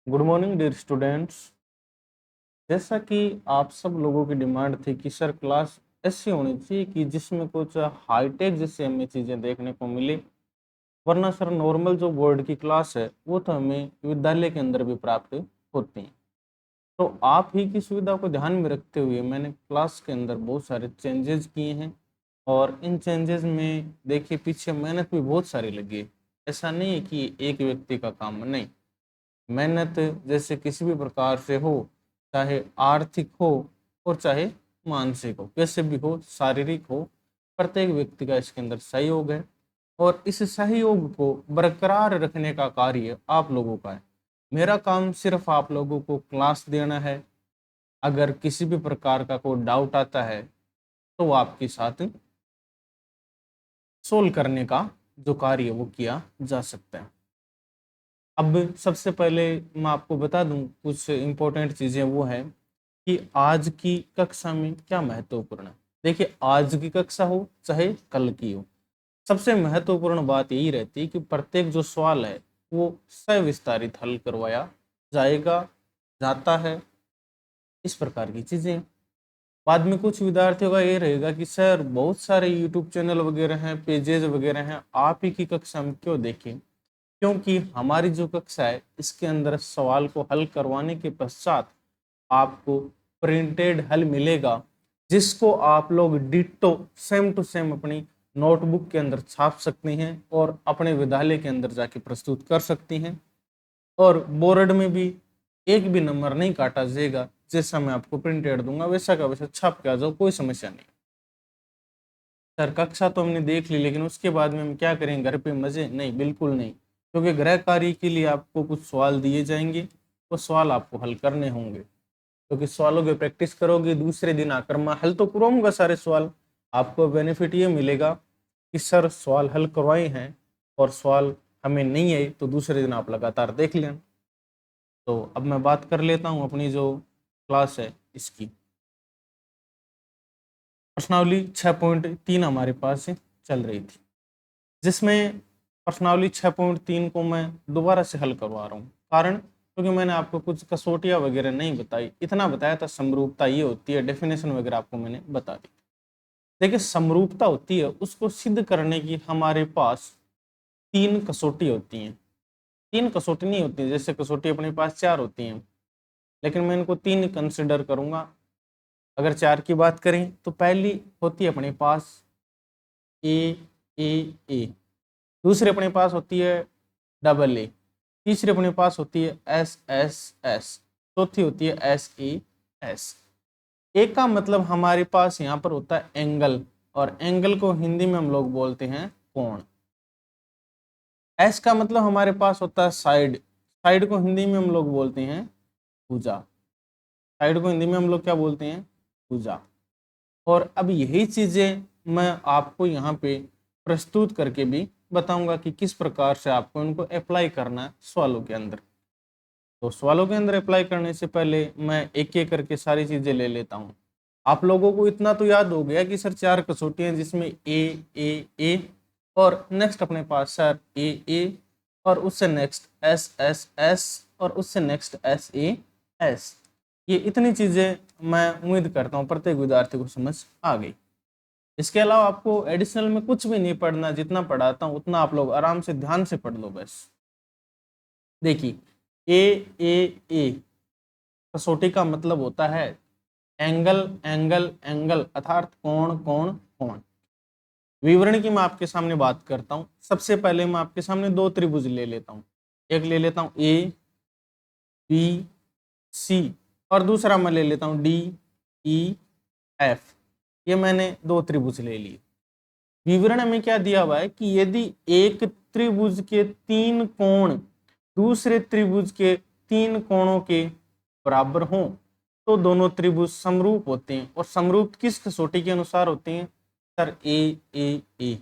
Good morning dear students. जैसा कि आप सब लोगों की डिमांड थी कि सर क्लास ऐसी होनी चाहिए कि जिसमें कुछ हाईटेक जैसे हमें चीज़ें देखने को मिले, वरना सर नॉर्मल जो बोर्ड की क्लास है वो तो हमें विद्यालय के अंदर भी प्राप्त होती हैं। तो आप ही की सुविधा को ध्यान में रखते हुए मैंने क्लास के अंदर बहुत सारे चेंजेस किए हैं और इन चेंजेस में देखिए पीछे मेहनत भी बहुत सारी लगी है। ऐसा नहीं है कि एक व्यक्ति का काम नहीं, मेहनत जैसे किसी भी प्रकार से हो, चाहे आर्थिक हो और चाहे मानसिक हो, कैसे भी हो, शारीरिक हो, प्रत्येक व्यक्ति का इसके अंदर सहयोग है और इस सहयोग को बरकरार रखने का कार्य आप लोगों का है। मेरा काम सिर्फ आप लोगों को क्लास देना है। अगर किसी भी प्रकार का कोई डाउट आता है तो वो आपके साथ सोल्व करने का जो कार्य है वो किया जा सकता है। अब सबसे पहले मैं आपको बता दूं कुछ इम्पोर्टेंट चीज़ें वो है कि आज की कक्षा में क्या महत्वपूर्ण है। देखिए, आज की कक्षा हो चाहे कल की हो, सबसे महत्वपूर्ण बात यही रहती है कि प्रत्येक जो सवाल है वो सविस्तारित हल करवाया जाएगा, जाता है, इस प्रकार की चीज़ें। बाद में कुछ विद्यार्थियों का ये रहेगा कि सर बहुत सारे यूट्यूब चैनल वगैरह हैं, पेजेस वगैरह हैं, आप ही की कक्षा में क्यों देखें। क्योंकि हमारी जो कक्षा है इसके अंदर सवाल को हल करवाने के पश्चात आपको प्रिंटेड हल मिलेगा, जिसको आप लोग डिट्टो सेम टू सेम अपनी नोटबुक के अंदर छाप सकते हैं और अपने विद्यालय के अंदर जाके प्रस्तुत कर सकती हैं। और बोर्ड में भी एक भी नंबर नहीं काटा जाएगा। जैसा मैं आपको प्रिंटेड दूंगा वैसा का वैसा छाप के आ जाओ, कोई समस्या नहीं। सर कक्षा तो हमने देख ली, लेकिन उसके बाद में हम क्या करेंगे, घर पे मजे? नहीं, बिल्कुल नहीं। क्योंकि गृह कार्य के लिए आपको कुछ सवाल दिए जाएंगे, वो सवाल आपको हल करने होंगे। क्योंकि सवालों की प्रैक्टिस करोगे, दूसरे दिन आकर मैं हल तो करवाऊंगा सारे सवाल। आपको बेनिफिट ये मिलेगा कि सर सवाल हल करवाए हैं और सवाल हमें नहीं आए तो दूसरे दिन आप लगातार देख लें। तो अब मैं बात कर लेता हूँ अपनी जो क्लास है इसकी। प्रश्नावली 6.3 हमारे पास चल रही थी, जिसमें प्रश्नावली 6.3 को मैं दोबारा से हल करवा रहा हूँ। कारण क्योंकि मैंने आपको कुछ कसौटियाँ वगैरह नहीं बताई, इतना बताया था समरूपता ये होती है, डेफिनेशन वगैरह आपको मैंने बता दी। देखिए, समरूपता होती है, उसको सिद्ध करने की हमारे पास 3 कसौटी होती हैं। 3 कसौटी नहीं होती जैसे कसौटी अपने पास 4 होती हैं, लेकिन मैं इनको 3 कंसिडर करूंगा। अगर 4 की बात करें तो पहली होती है अपने पास ए ए ए, दूसरी अपने पास होती है डबल ए, तीसरी अपने पास होती है एस एस एस, चौथी होती है एस ई एस। ए का मतलब हमारे पास यहाँ पर होता है एंगल, और एंगल को हिंदी में हम लोग बोलते हैं कोण। एस का मतलब हमारे पास होता है साइड, साइड को हिंदी में हम लोग बोलते हैं भुजा। साइड को हिंदी में हम लोग क्या बोलते हैं? भुजा। और अब यही चीजें मैं आपको यहाँ पे प्रस्तुत करके भी बताऊंगा कि किस प्रकार से आपको इनको अप्लाई करना है सवालों के अंदर। तो सवालों के अंदर अप्लाई करने से पहले मैं एक एक करके सारी चीजें ले लेता हूँ। आप लोगों को इतना तो याद हो गया कि सर 4 कसौटियां, जिसमें ए और नेक्स्ट अपने पास सर ए और उससे नेक्स्ट एस एस एस और उससे नेक्स्ट एस ए एस। ये इतनी चीजें मैं उम्मीद करता हूँ प्रत्येक विद्यार्थी को समझ आ गई। इसके अलावा आपको एडिशनल में कुछ भी नहीं पढ़ना, जितना पढ़ाता हूँ उतना आप लोग आराम से ध्यान से पढ़ लो बस। देखिए, ए कसौटी का मतलब होता है एंगल एंगल एंगल, अर्थात कोण कोण कोण। विवरण की मैं आपके सामने बात करता हूं। सबसे पहले मैं आपके सामने 2 त्रिभुज ले लेता हूं। एक ले लेता हूं ए बी सी और दूसरा मैं ले लेता हूं डी ई एफ। ये मैंने 2 त्रिभुज ले लिए। विवरण में क्या दिया हुआ है कि यदि एक त्रिभुज के 3 कोण दूसरे त्रिभुज के 3 कोणों के बराबर हों तो दोनों त्रिभुज समरूप होते हैं। और समरूप किस कसौटी के अनुसार होते हैं? सर ए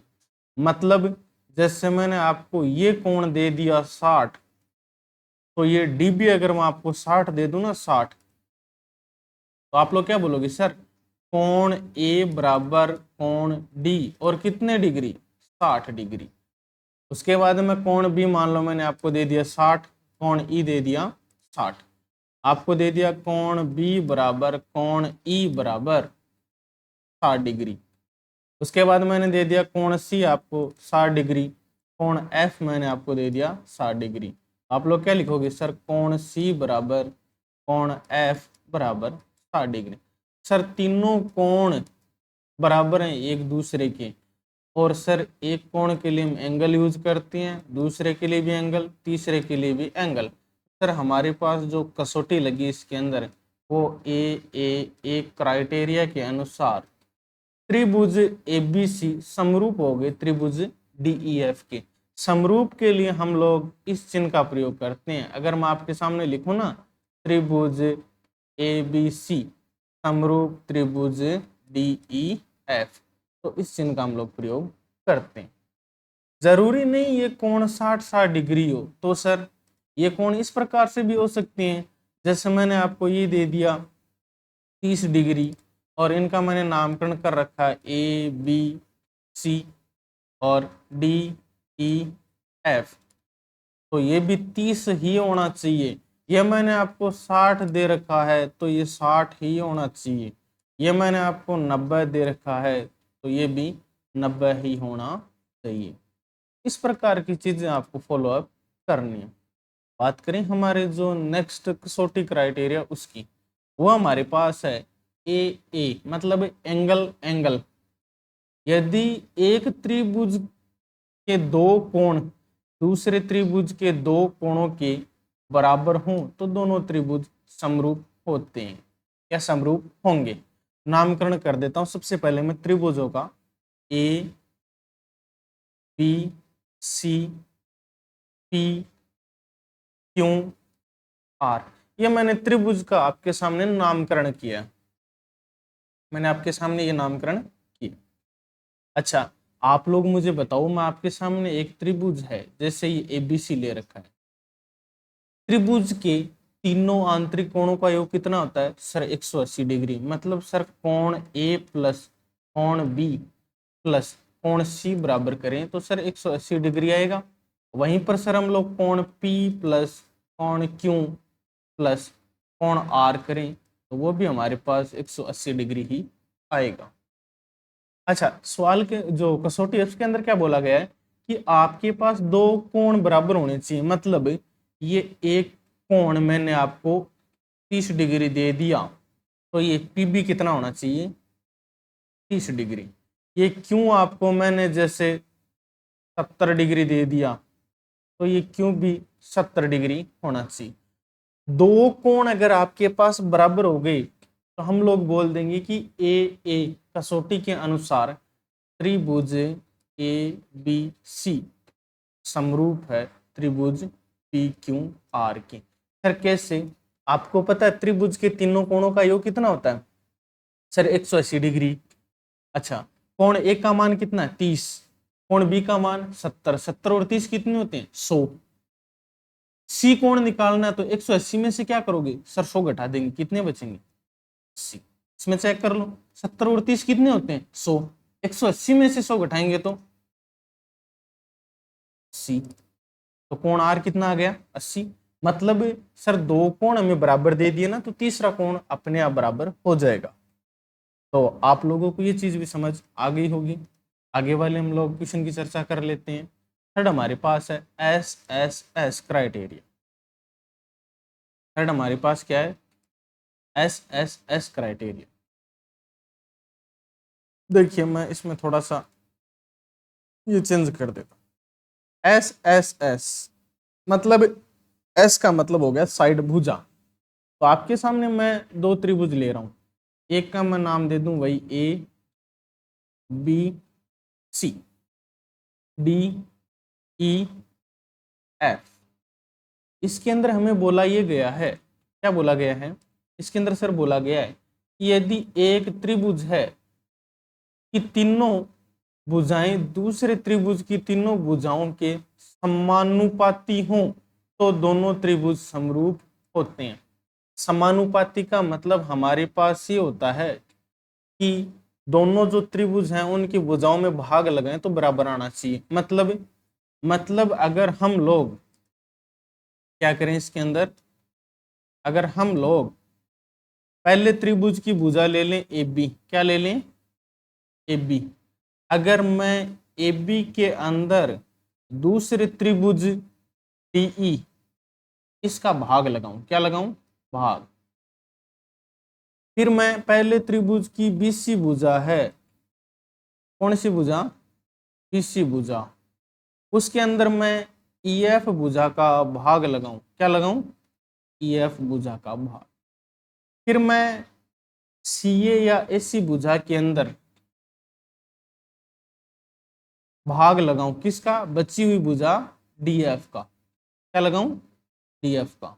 मतलब जैसे मैंने आपको ये कोण दे दिया 60, तो ये डी भी अगर मैं आपको 60 दे दूं ना 60, तो आप लोग क्या बोलोगे? सर कोण ए बराबर कोण डी और कितने डिग्री? 60 डिग्री। उसके बाद में कोण बी मान लो मैंने आपको दे दिया 60, कोण ई दे दिया 60। आपको दे दिया कोण बी बराबर कोण ई बराबर 60 डिग्री। उसके बाद मैंने दे दिया कोण सी आपको 60 डिग्री, कोण एफ मैंने आपको दे दिया 60 डिग्री। आप लोग क्या लिखोगे सर, कोण सी बराबर कोण एफ बराबर 60 डिग्री। सर तीनों कोण बराबर हैं एक दूसरे के, और सर एक कोण के लिए हम एंगल यूज करते हैं, दूसरे के लिए भी एंगल, तीसरे के लिए भी एंगल। सर हमारे पास जो कसौटी लगी इसके अंदर वो एक क्राइटेरिया के अनुसार त्रिभुज एबीसी समरूप हो गए त्रिभुज डीईएफ के। समरूप के लिए हम लोग इस चिन्ह का प्रयोग करते हैं। अगर मैं आपके सामने लिखूं ना, त्रिभुज एबीसी समरूप त्रिभुज डीईएफ, तो इस चिन्ह का हम लोग प्रयोग करते हैं। जरूरी नहीं ये कोण 60 डिग्री हो, तो सर ये कोण इस प्रकार से भी हो सकते हैं, जैसे मैंने आपको ये दे दिया 30 डिग्री और इनका मैंने नामकरण कर रखा है ए बी सी और डी ई एफ, तो ये भी 30 ही होना चाहिए। ये मैंने आपको 60 दे रखा है तो ये 60 ही होना चाहिए। ये मैंने आपको 90 दे रखा है तो ये भी 90 ही होना चाहिए। इस प्रकार की चीजें आपको फॉलो अप करनी है। बात करें हमारे जो नेक्स्ट कसौटी क्राइटेरिया उसकी, वो हमारे पास है ए मतलब एंगल। यदि एक त्रिभुज के दो कोण दूसरे त्रिभुज के दो कोणों के बराबर हों तो दोनों त्रिभुज समरूप होते हैं या समरूप होंगे। नामकरण कर देता हूं। सबसे पहले मैं त्रिभुजों का A B C P Q R, ये मैंने त्रिभुज का आपके सामने नामकरण किया। मैंने आपके सामने ये नामकरण किया। अच्छा, आप लोग मुझे बताओ, मैं आपके सामने एक त्रिभुज है, जैसे ये एबीसी ले रखा है, त्रिभुज के तीनों आंतरिक कोणों का योग कितना होता है सर 180 डिग्री। मतलब सर कोण ए प्लस कोण बी प्लस कोण सी बराबर करें तो सर 180 डिग्री आएगा। वहीं पर सर हम लोग कोण पी प्लस कोण क्यू प्लस कोण आर करें तो वो भी हमारे पास 180 डिग्री ही आएगा। अच्छा, सवाल के जो कसौटी है उसके अंदर क्या बोला गया है कि आपके पास दो कोण बराबर होने चाहिए। मतलब ये एक कोण मैंने आपको 30 डिग्री दे दिया तो ये पी भी कितना होना चाहिए 30 डिग्री। ये क्यों आपको मैंने जैसे 70 डिग्री दे दिया तो ये क्यों भी 70 डिग्री होना चाहिए। दो कोण अगर आपके पास बराबर हो गए तो हम लोग बोल देंगे कि ए कसौटी के अनुसार त्रिभुज ए बी सी समरूप है त्रिभुज पी क्यू आर के। सर कैसे? आपको पता है त्रिभुज के तीनों कोणों का योग कितना होता है सर 180 डिग्री। अच्छा, कोण ए का मान कितना है 30, कोण बी का मान 70, 70 और 30 कितने होते हैं 100। सी कोण निकालना है तो 180 में से क्या करोगे सर 100 घटा देंगे, कितने बचेंगे 80। इसमें चेक कर लो 70 और 30 कितने होते हैं 100, 180 में से 100 घटाएंगे तो सी, तो कोण आर कितना आ गया 80। मतलब सर दो कोण हमें बराबर दे दिए ना तो तीसरा कोण अपने आप बराबर हो जाएगा। तो आप लोगों को ये चीज भी समझ आ गई होगी। आगे वाले हम लोग क्वेश्चन की चर्चा कर लेते हैं। थर्ड हमारे पास है एस क्राइटेरिया। थर्ड हमारे पास क्या है एस क्राइटेरिया। देखिए मैं इसमें थोड़ा सा ये चेंज कर देता हूं। एस मतलब एस का मतलब हो गया साइड भुजा। तो आपके सामने मैं दो त्रिभुज ले रहा हूं, एक का मैं नाम दे दूं वही A B C D E F. इसके अंदर हमें बोला ये गया है, क्या बोला गया है इसके अंदर सर? बोला गया है कि यदि एक त्रिभुज है कि तीनों भुजाएं दूसरे त्रिभुज की तीनों भुजाओं के समानुपाती हों तो दोनों त्रिभुज समरूप होते हैं। समानुपाती का मतलब हमारे पास ये होता है कि दोनों जो त्रिभुज हैं उनकी भुजाओं में भाग लगाएं तो बराबर आना चाहिए। मतलब अगर हम लोग क्या करें इसके अंदर अगर हम लोग पहले त्रिभुज की भुजा ले लें ए बी, क्या ले लें, ए बी, अगर मैं ए बी के अंदर दूसरे त्रिभुज डीई इसका भाग लगाऊं, क्या लगाऊं, भाग, फिर मैं पहले त्रिभुज की बीसी भुजा है, कौन सी भुजा, बीसी भुजा, उसके अंदर मैं ईएफ भुजा का भाग लगाऊं, क्या लगाऊं, ईएफ भुजा का भाग, फिर मैं सीए या एसी भुजा के अंदर भाग लगाऊं, किसका, बची हुई भुजा डीएफ का, क्या लगाऊं, डीएफ का।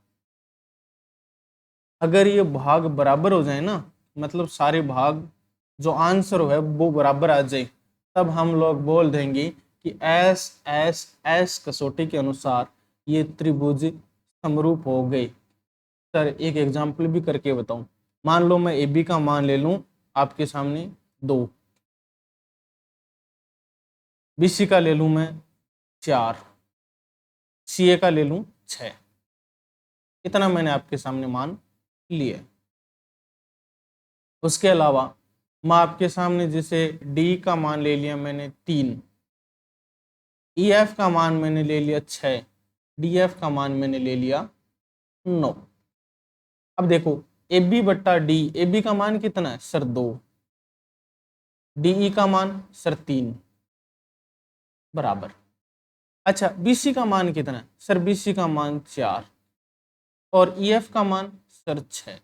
अगर ये भाग बराबर हो जाए ना, मतलब सारे भाग जो आंसर है वो बराबर आ जाए, तब हम लोग बोल देंगे कि एस एस एस कसौटी के अनुसार ये त्रिभुज समरूप हो गए। सर एक एग्जाम्पल भी करके बताऊं, मान लो मैं ए बी का मान ले लूं आपके सामने 2, बीसी का ले लूं मैं 4, सीए का ले लूं 6, इतना मैंने आपके सामने मान लिया। उसके अलावा मैं आपके सामने जैसे डी का मान ले लिया मैंने 3, ई एफ का मान मैंने ले लिया 6, डी एफ का मान मैंने ले लिया 9। अब देखो ए बी बट्टा डी, ए बी का मान कितना है सर 2, डीई का मान सर 3 बराबर। अच्छा बीसी का मान कितना है सर, बीसी का मान 4 और ईएफ का मान सर 6।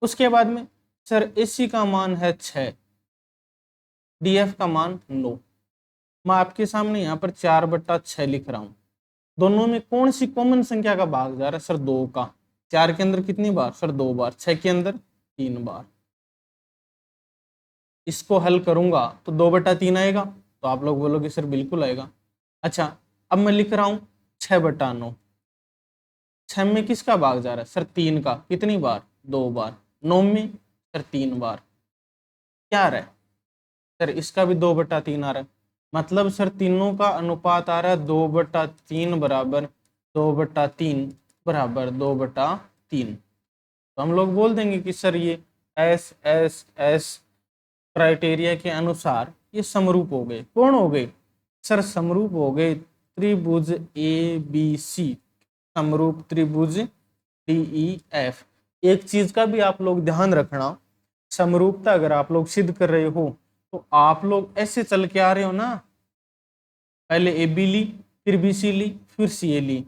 उसके बाद में सर एसी का मान है 6, डीएफ का मान 9। मैं आपके सामने यहाँ पर 4/6 लिख रहा हूँ। दोनों में कौन सी कॉमन संख्या का भाग जा रहा है सर, 2 का। 4 के अंदर कितनी बार सर, 2 बार, 6 के अंदर 3 बार। इसको हल करूंगा तो 2/3 आएगा, तो आप लोग बोलोगे सर बिल्कुल आएगा। अच्छा अब मैं लिख रहा हूं 6/9, 6 में किसका भाग जा रहा है सर, 3 का, कितनी बार, 2 बार, 9 में सर 3 बार, क्या आ रहा है सर, इसका भी 2/3 आ रहा है। मतलब सर तीनों का अनुपात आ रहा है 2/3 बराबर 2/3 बराबर 2/3। तो हम लोग बोल देंगे कि सर ये एस एस एस क्राइटेरिया के अनुसार ये समरूप हो गए। कौन हो गए सर, समरूप हो गए त्रिभुज ए बी सी, समरूप त्रिभुज डीई एफ। एक चीज का भी आप लोग ध्यान रखना, समरूपता अगर आप लोग सिद्ध कर रहे हो तो आप लोग ऐसे चल के आ रहे हो ना, पहले ए बी ली, फिर बी सी ली, फिर सी ए ली,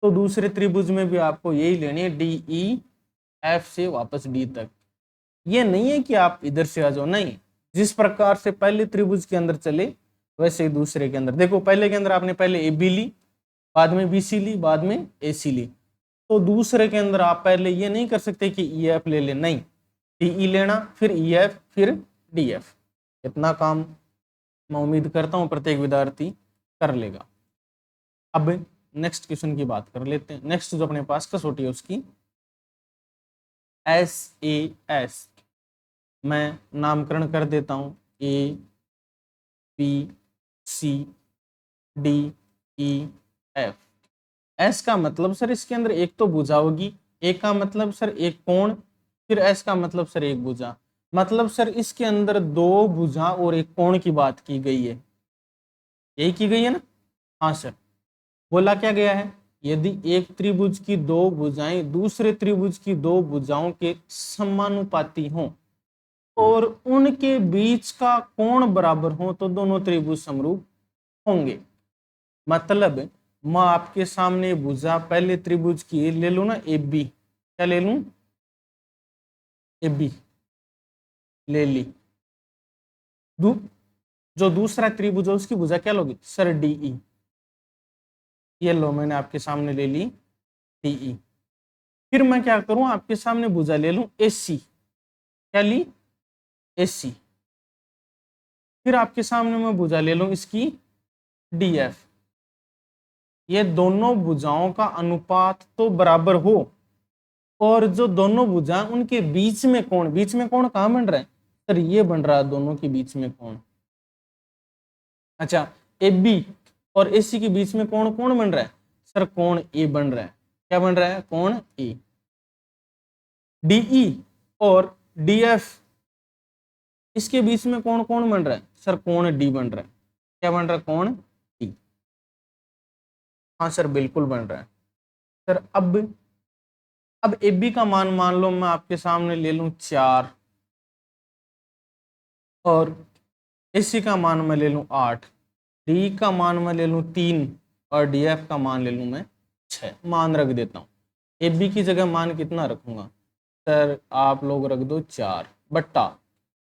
तो दूसरे त्रिभुज में भी आपको यही लेनी है, डी ई एफ से वापस डी तक। ये नहीं है कि आप इधर से आ जाओ, नहीं, जिस प्रकार से पहले त्रिभुज के अंदर चले वैसे ही दूसरे के अंदर। देखो पहले के अंदर आपने पहले ए बी ली, बाद में बी सी ली, बाद में ए सी ली, तो दूसरे के अंदर आप पहले ये नहीं कर सकते कि ई एफ ले ले, नहीं, डी ई लेना, फिर ई एफ, फिर डी एफ। इतना काम मैं उम्मीद करता हूँ प्रत्येक विद्यार्थी कर लेगा। अब नेक्स्ट क्वेश्चन की बात कर लेते हैं। नेक्स्ट जो अपने पास कसौटी है उसकी एस ए एस, मैं नामकरण कर देता हूं, A B C D E F. S का मतलब सर इसके अंदर एक तो भुजा होगी, ए का मतलब सर एक कोण, फिर एस का मतलब सर एक भुजा। मतलब सर इसके अंदर 2 भुजा और एक कोण की बात की गई है, यही की गई है ना। हाँ सर, बोला क्या गया है, यदि एक त्रिभुज की 2 भुजाएं दूसरे त्रिभुज की 2 भुजाओं के समानुपाती हों और उनके बीच का कोण बराबर हो तो दोनों त्रिभुज समरूप होंगे। मतलब मैं आपके सामने भुजा पहले त्रिभुज की ले लूं ना, ए बी, क्या ले लूं, ए बी ले ली, जो दूसरा त्रिभुज है उसकी भुजा क्या लोगी सर, डीई, ये लो मैंने आपके सामने ले ली डीई। फिर मैं क्या करूं, आपके सामने भुजा ले लूं एसी, क्या ली, एसी। फिर आपके सामने मैं भुजा ले लूं इसकी डीएफ। ये दोनों भुजाओं का अनुपात तो बराबर हो और जो दोनों भुजा उनके बीच में कोण, बीच में कोण कहां बन रहा है सर, ये बन रहा है दोनों के बीच में कोण। अच्छा ए बी और एसी के बीच में कोण कौन बन रहा है सर, कोण ए बन रहा है। क्या बन रहा है, कोण ए। डीई और डीएफ इसके बीच में कोण कौन बन रहा है सर, कोण डी बन रहा है। क्या बन रहा है, कोण डी। हाँ सर बिल्कुल बन रहा है सर। अब ए बी का मान लो मैं आपके सामने ले लूं 4 और एसी का मान मैं ले लूं 8, डी का मान मैं ले लूं 3 और डी एफ का मान ले लूं मैं 6। मान रख देता हूँ। ए बी की जगह मान कितना रखूंगा सर, आप लोग रख दो 4 बट्टा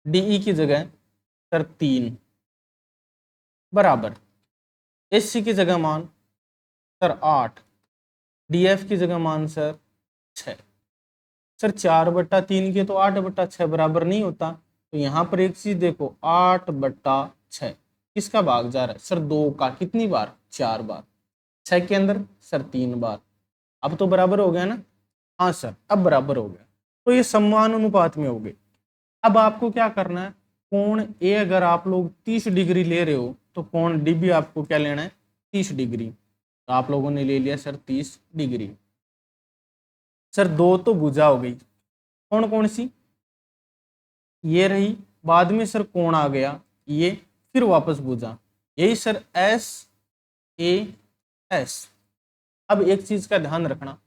डीई की जगह सर 3 बराबर एसी की जगह मान सर 8, डीएफ की जगह मान सर 6। सर 4/3 के तो 8/6 बराबर नहीं होता, तो यहाँ पर एक चीज देखो 8/6 किसका भाग जा रहा है सर, 2 का। कितनी बार, 4 बार। 6 के अंदर सर 3 बार। अब तो बराबर हो गया ना, हाँ सर अब बराबर हो गया। तो ये समानुपात में हो गए। अब आपको क्या करना है, कोण ए अगर आप लोग 30 डिग्री ले रहे हो तो कोण डी भी आपको क्या लेना है, 30 डिग्री। तो आप लोगों ने ले लिया सर 30 डिग्री। सर 2 तो भुजा हो गई, कौन कौन सी, ये रही, बाद में सर कोण आ गया ये, फिर वापस भुजा, यही सर एस ए एस। अब एक चीज का ध्यान रखना,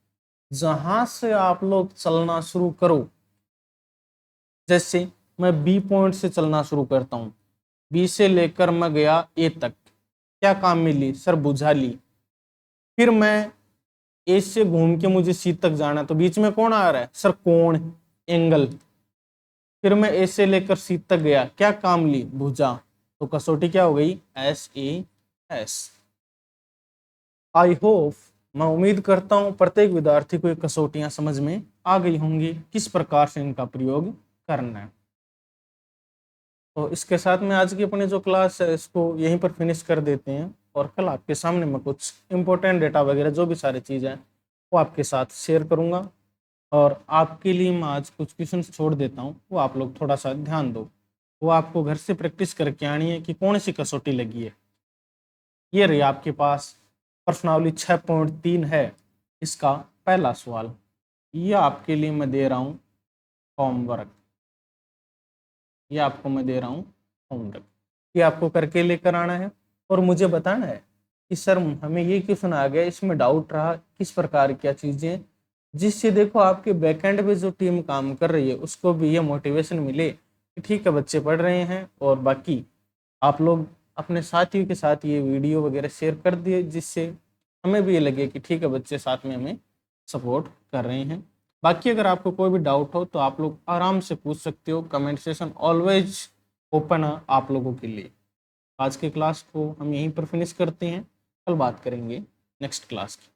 जहां से आप लोग चलना शुरू करो, जैसे मैं बी पॉइंट से चलना शुरू करता हूं, बी से लेकर मैं गया ए तक, क्या काम मिली सर, भुजा ली। फिर मैं ए से घूम के मुझे सी तक जाना, तो बीच में कौन आ रहा है सर, कोण, एंगल। फिर मैं ए से लेकर सी तक गया, क्या काम ली, भुजा। तो कसौटी क्या हो गई, S A S. I hope, मैं उम्मीद करता हूं प्रत्येक विद्यार्थी को ये कसौटियां समझ में आ गई होंगी, किस प्रकार से इनका प्रयोग करना है। तो इसके साथ में आज की अपनी जो क्लास है इसको यहीं पर फिनिश कर देते हैं, और कल आपके सामने मैं कुछ इंपॉर्टेंट डेटा वगैरह जो भी सारी चीज़ें हैं वो आपके साथ शेयर करूंगा। और आपके लिए मैं आज कुछ क्वेश्चन छोड़ देता हूं, वो आप लोग थोड़ा सा ध्यान दो। वो आपको घर से प्रैक्टिस करके आनी है कि कौन सी कसौटी लगी है। ये रही आपके पास प्रश्नावली 6.3 है, इसका पहला सवाल। ये आपके लिए मैं दे रहा हूँ होमवर्क, ये आपको मैं दे रहा हूँ होमवर्क, ये आपको करके लेकर आना है और मुझे बताना है कि सर हमें ये क्वेश्चन आ गया, इसमें डाउट रहा, किस प्रकार क्या चीज़ें, जिससे देखो आपके बैकएंड पे जो टीम काम कर रही है उसको भी ये मोटिवेशन मिले कि ठीक है बच्चे पढ़ रहे हैं, और बाकी आप लोग अपने साथियों के साथ ये वीडियो वगैरह शेयर कर दिए, जिससे हमें भी ये लगे कि ठीक है बच्चे साथ में हमें सपोर्ट कर रहे हैं। बाकी अगर आपको कोई भी डाउट हो तो आप लोग आराम से पूछ सकते हो, कमेंट सेशन ऑलवेज ओपन है आप लोगों के लिए। आज के क्लास को हम यहीं पर फिनिश करते हैं, कल बात करेंगे नेक्स्ट क्लास की।